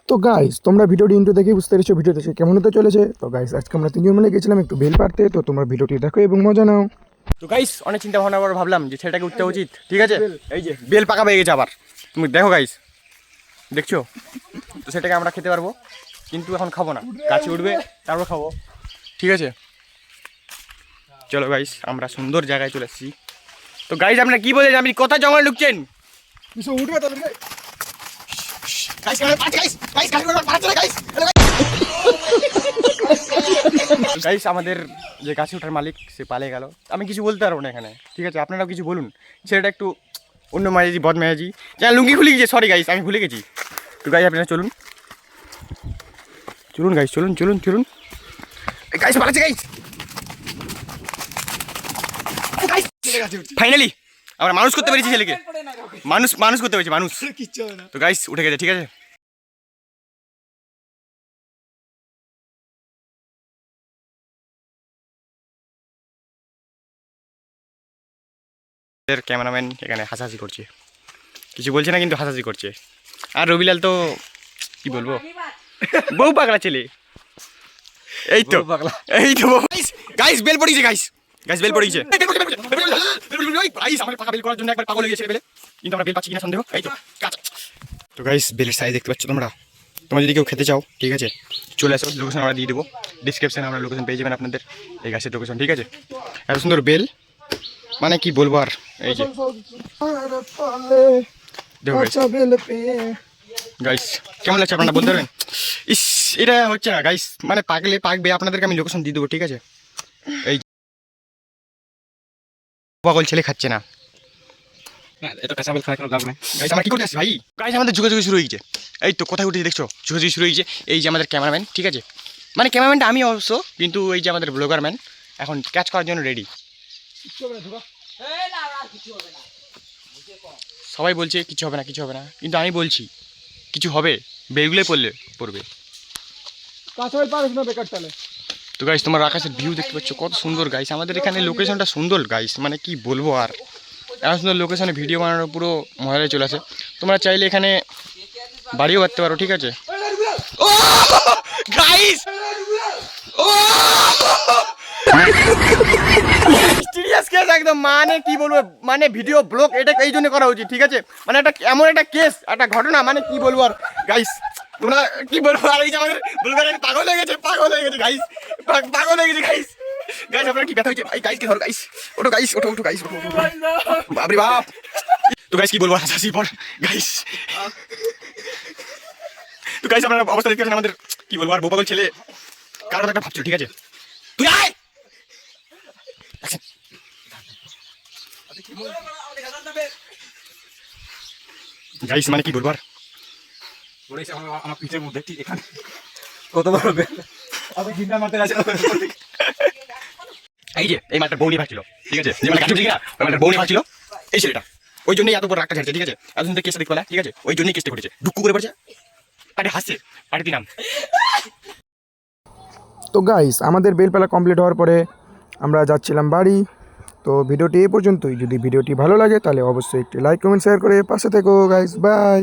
তো গাইস তোমরা ভিডিওটি ইন্ট্রো দেখে বুঝতে পেরেছো ভিডিওতে কেমন হতে চলেছে। তো গাইস আজকে আমরা তিনজন মিলে গেছিলাম একটু বেল পাড়তে, তো তোমরা ভিডিওটি দেখো এবং মজা নাও। তো গাইস অনেক চিন্তা ভাবনা করে ভাবলাম যে ছেলেটাকে উঠতে উচিত, ঠিক আছে। এই যে বেল পাকা পেয়ে গেছে আবার, তুমি দেখো গাইস, দেখছো তো সেটাকে আমরা খেতে পারবো, কিন্তু এখন খাবো না, গাছে উঠবে তারপর খাবো, ঠিক আছে। চলো গাইস আমরা সুন্দর জায়গায় চলে এসেছি। তো গাইস আপনারা কি বলেন, আপনি কোথায় জঙ্গলে ঢুকছেন? উঠবে তাহলে গাইস আমাদের যে গাছে ওঠার মালিক সে পালিয়ে গেল, আমি কিছু বলতে পারবো না এখানে, ঠিক আছে। আপনারাও কিছু বলুন, ছেলেটা একটু অন্য মায়াজি বদ মায়াজি, যা লুঙ্গি খুলে গেছে, সরি গাইস আমি ভুলে গেছি। তো গাইস আপনারা চলুন চলুন গাইস, চলুন চলুন চলুন গাইস, পালাচ্ছে গাইস। ফাইনালি আমরা মানুষ করতে পেরেছি ছেলেকে, মানুষ করতে পেরেছি, মানুষ। তো গাইস উঠে গেছে, ঠিক আছে। ক্যামেরাম্যান এখানে হাসাহাসি করছে, কিছু বলছে না কিন্তু হাসাহাসি করছে। আর রবিলাল তো কি বলবো, বউ পাগলা ছেলে। এই তো গাইস বেল পড়িয়েছে, গাইস বেল পড়িয়েছে। গাইস আমাকে পাকা বেল করার জন্য একবার পাগল হয়ে গেছে বেলে, কিন্তু আমরা বেল পাচ্ছি কিনা সন্দেহ। এই তো তো গাইস বেলের সাইজ দেখতে পাচ্ছ তোমরা যদি কেউ খেতে চাও, ঠিক আছে, চলে আসো, লোকেশন আমরা দিয়ে দেবো ডিসক্রিপশনে, আমরা লোকেশন পেয়ে যাবেন আপনাদের এই গাছের লোকেশন, ঠিক আছে। এত সুন্দর বেল মানে কি বলবো আর। এই যে গাইস কেমন লাগছে আপনারা বলতে পারবেন? ইস এটা হচ্ছে না গাইস, মানে পাকবে, আপনাদেরকে আমি লোকেশন দিয়ে দেবো, ঠিক আছে। এই পাগল ছেলে খাচ্ছে না, আমরা কি করতে আসছি ভাই? গাইস আমাদের যোগাযোগ শুরু হয়ে গেছে, এই তো কোথায় উঠে দেখছো, যোগাযোগ শুরু হয়ে গেছে। এই যে আমাদের ক্যামেরাম্যান, ঠিক আছে, মানে ক্যামেরাম্যানটা আমি অবশ্য, কিন্তু এই যে আমাদের ব্লগার ম্যান এখন ক্যাচ করার জন্য রেডি। সবাই বলছে কিছু হবে না, কিন্তু আমি বলছি কিছু হবে, বেলগুলোই পড়বে। তো গাইস তোমার আকাশের ভিউ দেখতে পাচ্ছ কত সুন্দর গাইস, আমাদের এখানে লোকেশনটা সুন্দর গাইস, মানে কি বলবো আর। এত সুন্দর লোকেশনে ভিডিও বানানোর পুরো মজায় চলে আসে। তোমরা চাইলে এখানে বাড়িও করতে পারো, ঠিক আছে। ও গাইস, ও সিরিয়াস কেস একদম, মানে কি বলবো, মানে ভিডিও ব্লগ এটা এই জন্য করা উচিত, ঠিক আছে। মানে একটা এমন একটা কেস, একটা ঘটনা, মানে কি বলবো আর গাইস, তোমরা কি বলবো আর। এই যে আমাদের ব্লগার পাগল হয়ে গেছে গাইস, পাগল হয়ে গেছে গাইস। গাইস আপনার কি ব্যথা হয়েছে ভাই? গাইস কে ধরো গাইস, ওঠো গাইস, ওঠো গাইস, ওঠো বাপরে বাপ। তো গাইস কি বলবো, হাসি পর গাইস। তো গাইস আপনারা অবস্থা দেখতে পাচ্ছেন আমাদের, কি বলবো আর, বোপাগল ছেলে কার কথা একটা ভাবছিল, ঠিক আছে। তুই আয় গাইস, মানে কি বলবো আর, আমার পিঠের মধ্যে ঠিক এখানে কত বড় বেল, আমি চিন্তা মারতে আছে। এই যে এই মাঠটা বৌনি ভাগছিল, ঠিক আছে, যে মানে গাছ না ওই মাঠটা বৌনি ভাগছিল এই ছেলেটা, ওই জন্যই এত বড় রাগটা ঝাড়ছে, ঠিক আছে। এত সুন্দর কেসটা দেখতে পেলা, ঠিক আছে, ওই জন্যই কেসটা ঘটেছে, ডুক্কু করে পড়ছে, পাটে হাসছে, পাটে দিলাম। তো গাইস আমাদের বেলপালা কমপ্লিট হওয়ার পরে আমরা যাচ্ছিলাম বাড়ি। তো ভিডিওটি এই পর্যন্তই, যদি ভিডিওটি ভালো লাগে তাহলে অবশ্যই একটি লাইক কমেন্ট শেয়ার করে পাশে থেকো গাইস, বাই।